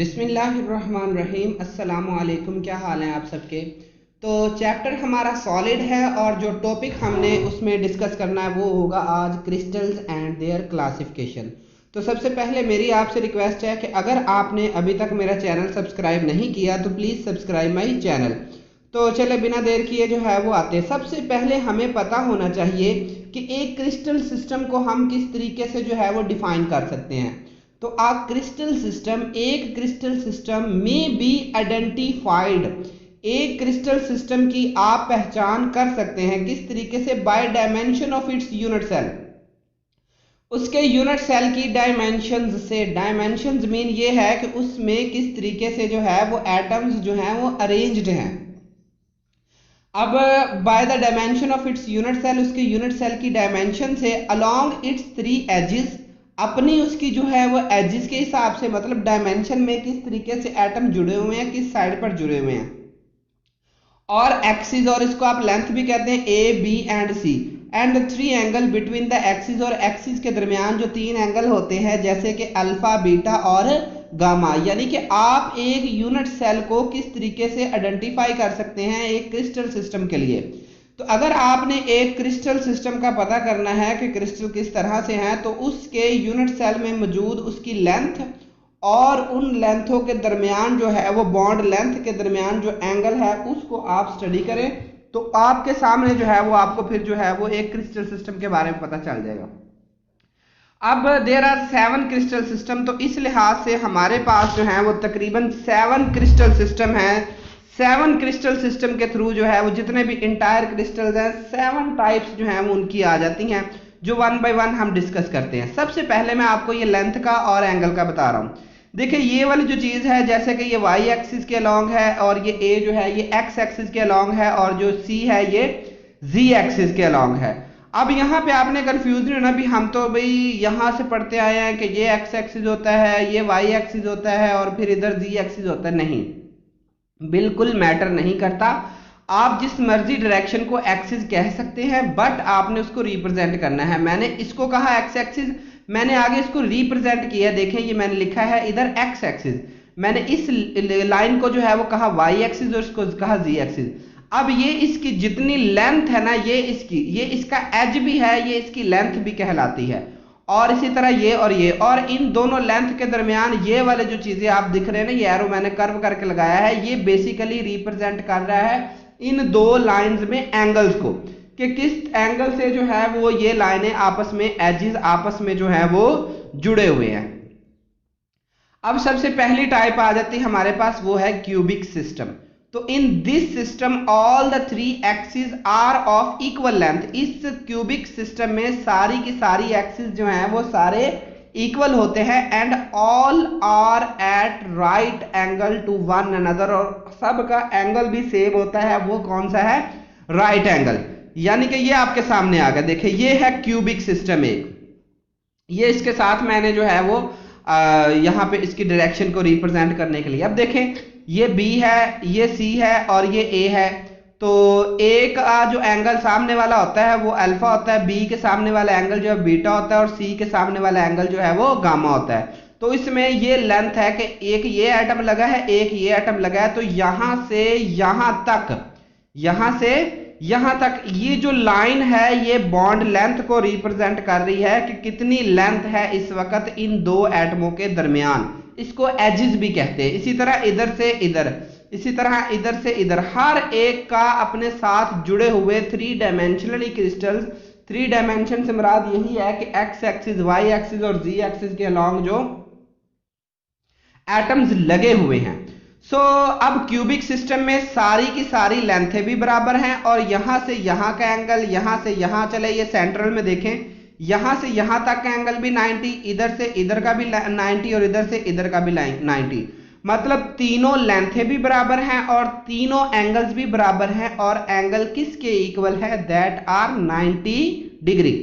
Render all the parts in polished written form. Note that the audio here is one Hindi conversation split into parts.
बिस्मिल्लाहिर्रहमानिर्रहीम। अस्सलामुअलैकुम। क्या हाल हैं आप सबके। तो चैप्टर हमारा सॉलिड है और जो टॉपिक हमने उसमें डिस्कस करना है वो होगा आज क्रिस्टल्स एंड देयर क्लासिफिकेशन। तो सबसे पहले मेरी आपसे रिक्वेस्ट है कि अगर आपने अभी तक मेरा चैनल सब्सक्राइब नहीं किया तो प्लीज़ सब्सक्राइब माई चैनल। तो चले बिना देर किए जो है वो आते हैं। सबसे पहले हमें पता होना चाहिए कि एक क्रिस्टल सिस्टम को हम किस तरीके से जो है वो डिफाइन कर सकते हैं। तो a क्रिस्टल सिस्टम, एक क्रिस्टल सिस्टम में बी आइडेंटिफाइड, एक क्रिस्टल सिस्टम की आप पहचान कर सकते हैं किस तरीके से, by dimension of its unit cell, उसके यूनिट सेल की डायमेंशंस से। डायमेंशंस मीन ये है कि उसमें किस तरीके से जो है वो एटम्स जो हैं वो अरेंज्ड हैं। अब by the dimension of its unit cell, उसके यूनिट सेल की डायमेंशन से, अलोंग इट्स 3 एजेस, अपनी उसकी जो है वो एजिस के हिसाब से, मतलब डायमेंशन में किस तरीके से एटम जुड़े हुए हैं, किस साइड पर जुड़े हुए हैं, और एक्सिस, और इसको आप लेंथ भी कहते हैं, A B and C, and 3 angle between the axis, और एक्सिस के दरमियान जो 3 एंगल होते हैं जैसे कि अल्फा, बीटा और गामा। यानी कि आप एक यूनिट सेल को किस तरीके से आइडेंटिफाई कर सकते हैं एक क्रिस्टल सिस्टम के लिए। तो अगर आपने एक क्रिस्टल सिस्टम का पता करना है कि क्रिस्टल किस तरह से हैं, तो उसके यूनिट सेल में मौजूद उसकी लेंथ और उन लेंथों के दरमियान जो है वो बॉन्ड लेंथ के दरमियान जो एंगल है उसको आप स्टडी करें, तो आपके सामने जो है वो आपको फिर जो है वो एक क्रिस्टल सिस्टम के बारे में पता चल जाएगा। अब देयर आर 7 क्रिस्टल सिस्टम, तो इस लिहाज से हमारे पास जो है वो तकरीबन 7 क्रिस्टल सिस्टम है। 7 क्रिस्टल सिस्टम के थ्रू जो है वो जितने भी इंटायर क्रिस्टल्स हैं 7 टाइप्स जो हैं वो उनकी आ जाती हैं, जो 1 बाय 1 हम डिस्कस करते हैं। सबसे पहले मैं आपको ये लेंथ का और एंगल का बता रहा हूँ। देखिए ये वाली जो चीज़ है, जैसे कि ये वाई एक्सिस के अलोंग है और ये ए जो है ये एक्स एक्सिस के अलोंग है और जो सी है ये जी एक्सिस के अलोंग है। अब यहाँ पे आपने कंफ्यूज नहीं होना भी, हम तो भाई यहाँ से पढ़ते आए हैं कि ये एक्स एक्सिस होता है, ये वाई एक्सिस होता है और फिर इधर जी एक्सिस होता है। नहीं, बिल्कुल मैटर नहीं करता। आप जिस मर्जी डायरेक्शन को एक्सिस कह सकते हैं, बट आपने उसको रिप्रेजेंट करना है। मैंने इसको कहा एक्स एक्सिस, मैंने आगे इसको रिप्रेजेंट किया। देखें ये मैंने लिखा है इधर एक्स एक्सिस, मैंने इस लाइन को जो है वो कहा वाई एक्सिस और इसको कहा जी एक्सिस। अब ये इसकी जितनी लेंथ है ना, ये इसका एज भी है, ये इसकी लेंथ भी कहलाती है, और इसी तरह ये और ये, और इन दोनों लेंथ के दरमियान ये वाले जो चीजें आप दिख रहे हैं ना, ये एरो मैंने कर्व करके लगाया है, ये बेसिकली रिप्रेजेंट कर रहा है इन 2 लाइंस में एंगल्स को, कि किस एंगल से जो है वो ये लाइनें आपस में, एजेस आपस में जो है वो जुड़े हुए हैं। अब सबसे पहली टाइप आ जाती है हमारे पास, वो है क्यूबिक सिस्टम। तो in this system all the 3 axis are of equal length. इस क्यूबिक सिस्टम में सारी की सारी एक्सिस जो हैं वो सारे इक्वल होते हैं, and all are at right angle to one another, और सबका एंगल भी सेम होता है। वो कौन सा है? Right angle. यानी कि ये आपके सामने आ गया। देखिए ये है क्यूबिक सिस्टम एक, ये इसके साथ मैंने जो है वो यहाँ पे इसकी डायरेक्शन को रिप्रेजेंट करने के लिए। अब देखें ये B है, ये C है और ये A है। तो A का जो एंगल सामने वाला होता है वो अल्फा होता है, B के सामने वाला एंगल जो है बीटा होता है, और C के सामने वाला एंगल जो है वो गामा होता है। तो इसमें ये लेंथ है कि एक ये एटम लगा है, एक ये एटम लगा है, तो यहां से यहां तक, यहां से यहां तक ये जो लाइन है ये बॉन्ड लेंथ को रिप्रेजेंट कर रही है कि कितनी लेंथ है इस वक्त इन 2 एटमों के दरमियान। इसको एजिस भी कहते हैं। इसी तरह इधर से इधर, इसी तरह इधर से इधर, हर एक का अपने साथ जुड़े हुए 3 डायमेंशनली क्रिस्टल्स। 3 डायमेंशन से मुराद यही है कि एक्स एक्सिस, वाई एक्सिस और जी एक्सिस के अलोंग जो एटम्स लगे हुए हैं। अब क्यूबिक सिस्टम में सारी की सारी लेंथें भी बराबर हैं, और यहां से यहां का एंगल, यहां से यहां चले, ये सेंट्रल में देखें, यहां से यहां तक का एंगल भी 90, इधर से इधर का भी 90 और इधर से इधर का भी 90। मतलब तीनों लेंथें भी बराबर हैं और तीनों एंगल्स भी बराबर हैं, और एंगल किसके इक्वल है? That are 90 degree.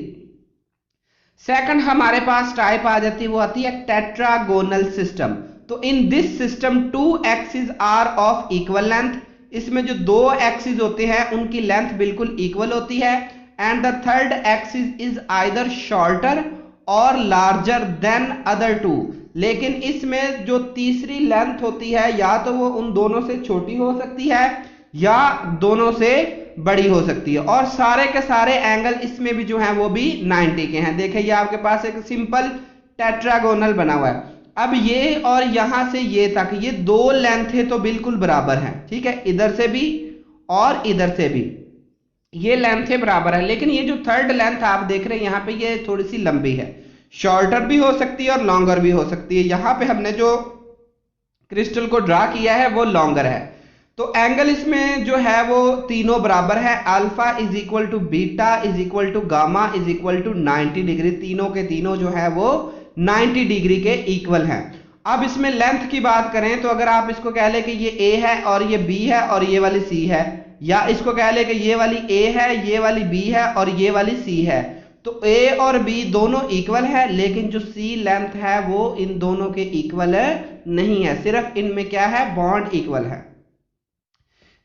सेकंड हमारे पास टाइप आ जाती है, वो आती है टेट्रागोनल सिस्टम। तो in this system 2 axis are of equal length. इसमें जो 2 एक्सिस होते हैं उनकी लेंथ बिल्कुल इक्वल होती है, and the third axis is either shorter और लार्जर देन अदर 2। लेकिन इसमें जो तीसरी लेंथ होती है या तो वो उन दोनों से छोटी हो सकती है या दोनों से बड़ी हो सकती है, और सारे के सारे एंगल इसमें भी जो है वो भी 90 के हैं। देखिए ये आपके पास एक सिंपल टेट्रागोनल बना हुआ है। अब ये और यहां से ये तक ये दो लेंथें तो बिल्कुल बराबर हैं, ठीक है, इधर से भी और इधर से भी ये लेंथें बराबर है, लेकिन ये जो थर्ड लेंथ आप देख रहे हैं यहाँ पे ये थोड़ी सी लंबी है, शॉर्टर भी हो सकती है और लॉन्गर भी हो सकती है। यहाँ पे हमने जो क्रिस्टल को ड्रा किया है वो लॉन्गर है। तो एंगल इसमें जो है वो तीनों बराबर है, alpha is equal to beta is equal to gamma is equal to 90 degree, तीनों के तीनों जो है वो 90 डिग्री के इक्वल हैं। अब इसमें लेंथ की बात करें तो अगर आप इसको कह ले कि ये ए है और ये बी है और ये वाली सी है, या इसको कह ले कि ये वाली ए है, ये वाली बी है और ये वाली सी है, तो ए और बी दोनों इक्वल है, लेकिन जो सी लेंथ है वो इन दोनों के इक्वल नहीं है, सिर्फ इनमें क्या है, बॉन्ड इक्वल है।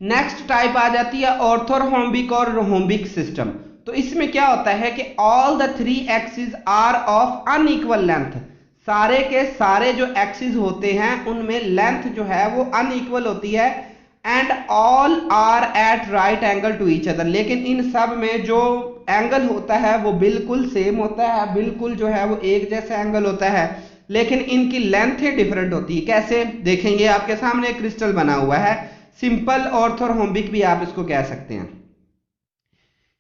नेक्स्ट टाइप आ जाती है ऑर्थोरहोम्बिक और रोम्बिक सिस्टम। तो इसमें क्या होता है कि all the three axis are of unequal length, सारे के सारे जो एक्सिस होते हैं उनमें लेंथ जो है वो अनइक्वल होती है, and all are at right angle to each other, लेकिन इन सब में जो एंगल होता है वो बिल्कुल सेम होता है, बिल्कुल जो है वो एक जैसा एंगल होता है, लेकिन इनकी लेंथें डिफरेंट होती है। कैसे देखेंगे, आपके सामने एक क्रिस्टल बना हुआ है, सिंपल ऑर्थोरहोम्बिक भी आप इसको कह सकते हैं।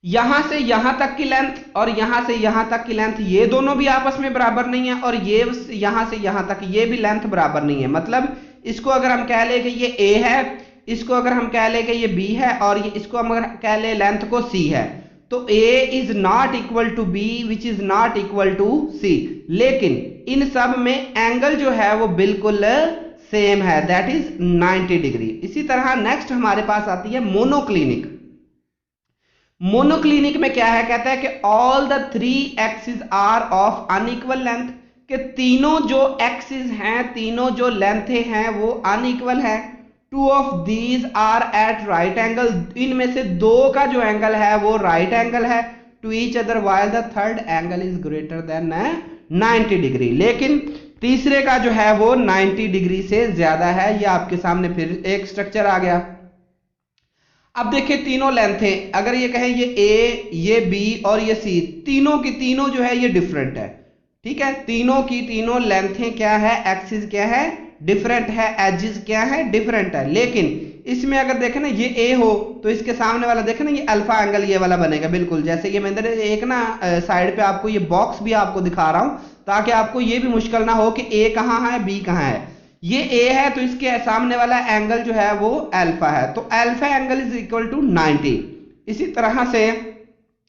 यहां से यहां तक की लेंथ और यहां से यहां तक की लेंथ ये दोनों भी आपस में बराबर नहीं है, और ये यहां से यहां तक ये भी लेंथ बराबर नहीं है। मतलब इसको अगर हम कह ले कि ये ए है, इसको अगर हम कह ले कि ये बी है, और ये इसको हम अगर कह ले लेंथ को सी है, तो A is not equal to B which is not equal to C, लेकिन इन सब में एंगल जो है वो बिल्कुल सेम है, दैट इज 90 डिग्री। इसी तरह नेक्स्ट हमारे पास आती है मोनोक्लिनिक। मोनोक्लिनिक में क्या है, कहता है कि all the three axis are of unequal length, के तीनों जो एक्सिस हैं, तीनों जो लेंथें हैं वो अनइक्वल है। Two of these are at right angle, इनमें से दो का जो एंगल है वो राइट एंगल है to each other, while the third angle is greater than 90 degree, लेकिन तीसरे का जो है वो 90 डिग्री से ज्यादा है। ये आपके सामने फिर एक स्ट्रक्चर आ गया। अब देखिए तीनों लेंथें, अगर ये कहें ये ए, ये बी और ये सी, तीनों की तीनों जो है ये डिफरेंट है, ठीक है, तीनों की तीनों लेंथें क्या है, एक्सिस क्या है, डिफरेंट है, एजिस क्या है, डिफरेंट है। लेकिन इसमें अगर देखें ना ये ए हो तो इसके सामने वाला देखें ना ये अल्फा एंगल ये वाला बनेगा, बिल्कुल जैसे कि मैं इधर एक ना साइड पे आपको ये बॉक्स भी आपको दिखा रहा हूं ताकि आपको ये भी मुश्किल ना हो कि ए कहां है बी कहां है। ये ए है तो इसके सामने वाला एंगल जो है वो अल्फा है, तो alpha angle is equal to 90। इसी तरह से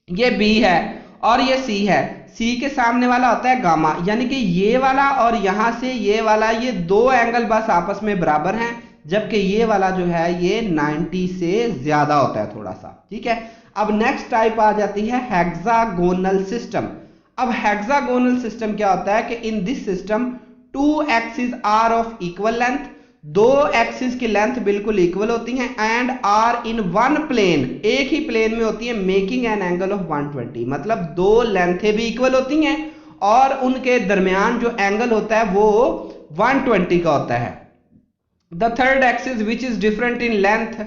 ये बी है और ये सी है, सी के सामने वाला होता है गामा, यानी कि ये वाला और यहां से ये वाला, ये दो एंगल बस आपस में बराबर हैं, जबकि ये वाला जो है ये 90 से ज्यादा होता है थोड़ा सा, ठीक है। अब नेक्स्ट टाइप आ जाती है हेक्सागोनल सिस्टम। अब हेक्सागोनल सिस्टम क्या होता है कि in this system two axis are of equal length, दो एक्सिस की लेंथ बिल्कुल इक्वल होती हैं, and are in one plane, एक ही प्लेन में होती है, मेकिंग एन एंगल ऑफ 120, मतलब दो लेंथें भी इक्वल होती हैं और उनके दरमियान जो एंगल होता है वो 120 का होता है। The third axis which is different in length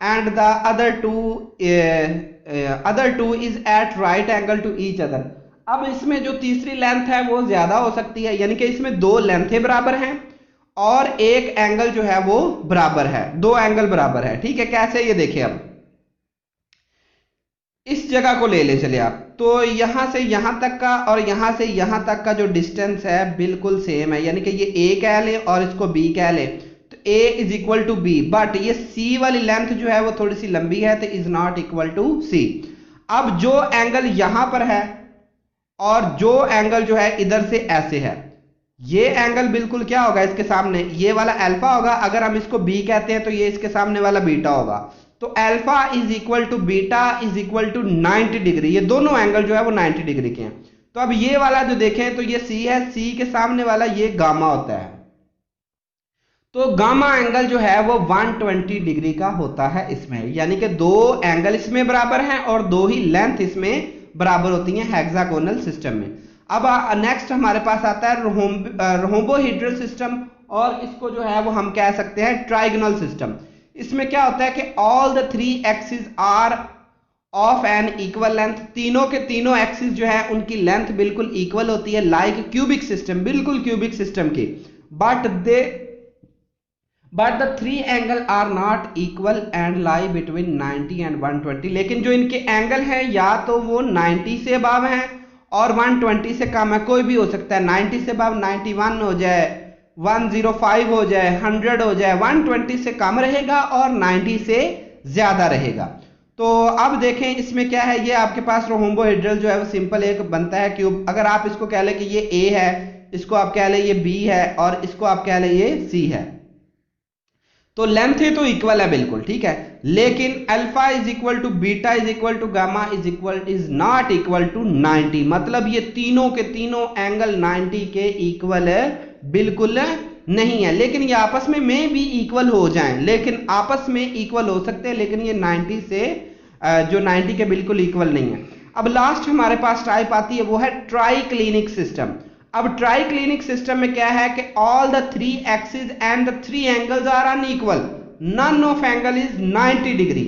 and the other two is at right angle to each other. अब इसमें जो तीसरी लेंथ है वो ज्यादा हो सकती है, यानी कि इसमें दो लेंथें बराबर हैं और एक एंगल जो है वो बराबर है, दो एंगल बराबर है, ठीक है। कैसे, ये देखिए, अब इस जगह को ले ले चले आप, तो यहां से यहां तक का और यहां से यहां तक का जो डिस्टेंस है बिल्कुल सेम है, यानी कि ये ए कह ले और इसको बी कह ले, तो A is equal to B, but ये सी वाली लेंथ जो है वो थोड़ी सी लंबी है तो इज नॉट इक्वल टू सी। अब जो एंगल यहां पर है और जो एंगल जो है इधर से ऐसे है, ये एंगल बिल्कुल क्या होगा, इसके सामने ये वाला अल्फा होगा, अगर हम इसको बी कहते हैं तो ये इसके सामने वाला बीटा होगा, तो alpha is equal to beta is equal to 90 degree, ये दोनों एंगल जो है वो 90 डिग्री के हैं। तो अब ये वाला जो देखें तो ये सी है, सी के सामने वाला ये गामा होता है, तो गामा एंगल जो है वो 120 डिग्री का होता है इसमें, यानी कि दो एंगल इसमें बराबर हैं और दो ही लेंथ इसमें बराबर होती हैं हेक्सागोनल सिस्टम में। अब नेक्स्ट हमारे पास आता है रोम्बोहेड्रल सिस्टम, और इसको जो है वो हम कह सकते हैं ट्राइगोनल सिस्टम। इसमें क्या होता है कि all the 3 axis are of unequal length, तीनों के तीनों एक्सिस जो है उनकी लेंथ बिल्कुल इक्वल होती है, लाइक क्यूबिक सिस्टम, बिल्कुल क्यूबिक सिस्टम की। But the 3 angle are not equal and lie between 90 and 120। लेकिन जो इनके एंगल हैं या तो वो 90 से अबव हैं और 120 से कम है, कोई भी हो सकता है। 90 से अबव 91 हो जाए, 105 हो जाए, 100 हो जाए, 120 से कम रहेगा और 90 से ज्यादा रहेगा। तो अब देखें इसमें क्या है, ये आपके पास रोम्बोहेड्रल जो है वो सिंपल एक बनता है क्यूब। अगर आप इसको कह लें कि ये ए है, इसको आप कह लें ये बी है, और इसको आप कह लें ये सी है, तो लेंथ है तो इक्वल है बिल्कुल, ठीक है। लेकिन alpha is equal to beta is equal to gamma is not equal to 90। मतलब ये तीनों के तीनों एंगल 90 के इक्वल बिल्कुल नहीं है। लेकिन ये आपस में भी इक्वल हो जाएं, लेकिन आपस में इक्वल हो सकते हैं, लेकिन ये 90 से जो 90 के बिल्कुल इक्वल नहीं है। अब लास्ट हमारे पास टाइप आती है, वो है ट्राइक्लिनिक सिस्टम। अब ट्राइक्लिनिक सिस्टम में क्या है कि all the 3 axis and the 3 angles are unequal, none of angle is 90 degree.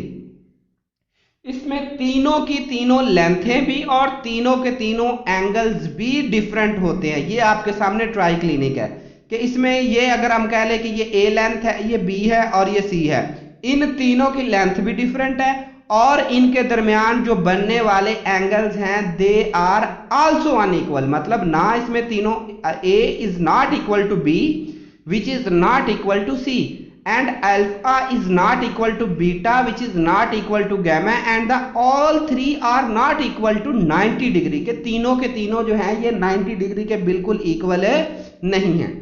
इसमें तीनों की तीनों लेंथें भी और तीनों के तीनों एंगल्स भी डिफरेंट होते हैं। ये आपके सामने ट्राइक्लिनिक है कि इसमें ये अगर हम कह लें कि ये ए लेंथ है, ये बी है और ये सी है, इन तीनों की लेंथ भी डिफरेंट है और इनके दरमियान जो बनने वाले एंगल्स हैं दे आर आल्सो अनइक्वल। मतलब ना इसमें तीनों A is not equal to B which is not equal to C, and alpha is not equal to beta which is not equal to gamma, and the all 3 are not equal to 90 degree के तीनों जो है ये 90 डिग्री के बिल्कुल इक्वल नहीं है।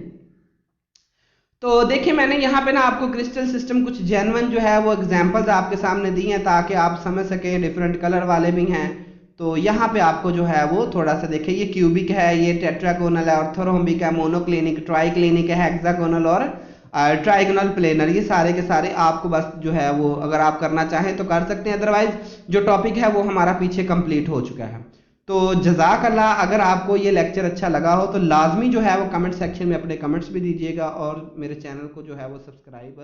तो देखिए मैंने यहाँ पे ना आपको क्रिस्टल सिस्टम कुछ जेन्युइन जो है वो एग्जांपल्स आपके सामने दी हैं ताकि आप समझ सकें, डिफरेंट कलर वाले भी हैं। तो यहाँ पे आपको जो है वो थोड़ा सा देखिए, ये क्यूबिक है, ये टेट्रागोनल है, ऑर्थोरोम्बिक है, मोनोक्लिनिक, ट्राइक्लिनिक है, हेक्सागोनल और ट्राइगोनल प्लेनर। ये सारे के सारे आपको बस जो है वो अगर आप करना चाहें तो कर सकते हैं, अदरवाइज जो टॉपिक है वो हमारा पीछे कंप्लीट हो चुका है। तो जज़ाक अल्लाह। अगर आपको ये लेक्चर अच्छा लगा हो तो लाजमी जो है वो कमेंट सेक्शन में अपने कमेंट्स भी दीजिएगा और मेरे चैनल को जो है वो सब्सक्राइब